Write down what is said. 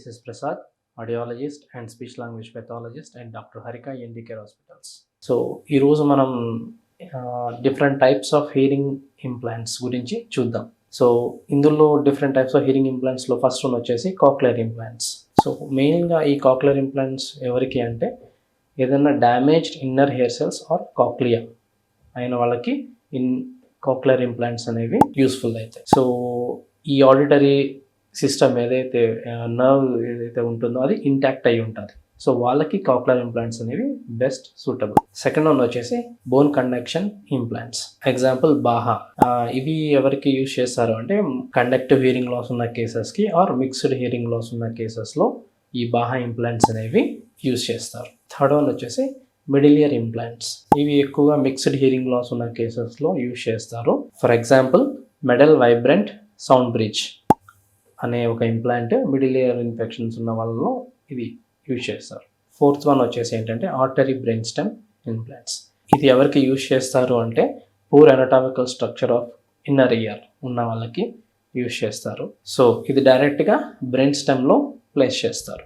This is Prasad, audiologist and speech language pathologist at Dr. Harika ENT Care Hospitals. So ఈరోజు మనం different types of hearing implants గురించి చూద్దాం. So ఇందులో different types of hearing ఇంప్లాంట్స్లో first one వచ్చేసి cochlear implants. So మెయిన్గా ఈ cochlear implants ఎవరికి అంటే ఏదైనా damaged inner hair cells or cochlea అయిన వాళ్ళకి కాక్లియర్ ఇంప్లాంట్స్ అనేవి యూస్ఫుల్ అవుతాయి. సో ఈ ఆడిటరీ సిస్టమ్ ఏదైతే నర్వ్ ఏదైతే ఉంటుందో అది ఇంటాక్ట్ అయి ఉంటుంది. సో వాళ్ళకి కాక్లియర్ ఇంప్లాంట్స్ అనేవి బెస్ట్ సూటబుల్. సెకండ్ వన్ వచ్చేసి bone conduction implants. Example Baja. ఇవి ఎవరికి యూజ్ చేస్తారు అంటే కండక్టివ్ హియరింగ్ లాస్ ఉన్న కేసెస్కి ఆర్ మిక్స్డ్ హియరింగ్ లాస్ ఉన్న కేసెస్లో ఈ బాహా ఇంప్లాంట్స్ అనేవి యూజ్ చేస్తారు. థర్డ్ వన్ వచ్చేసి మిడిల్ ఇయర్ ఇంప్లాంట్స్. ఇవి ఎక్కువగా మిక్స్డ్ హియరింగ్ లాస్ ఉన్న కేసెస్లో యూజ్ చేస్తారు. For example medal vibrant sound bridge అనే ఒక ఇంప్లాంట్ మిడిల్ ఇయర్ ఇన్ఫెక్షన్స్ ఉన్న వాళ్ళలో ఇది యూజ్ చేస్తారు. ఫోర్త్ వన్ వచ్చేసి ఏంటంటే ఆర్టరీ బ్రెయిన్ స్టెమ్ ఇంప్లాంట్స్. ఇది ఎవరికి యూజ్ చేస్తారు అంటే poor anatomical structure of inner ear ఉన్న వాళ్ళకి యూజ్ చేస్తారు. సో ఇది డైరెక్ట్గా బ్రెయిన్ స్టెమ్లో ప్లేస్ చేస్తారు.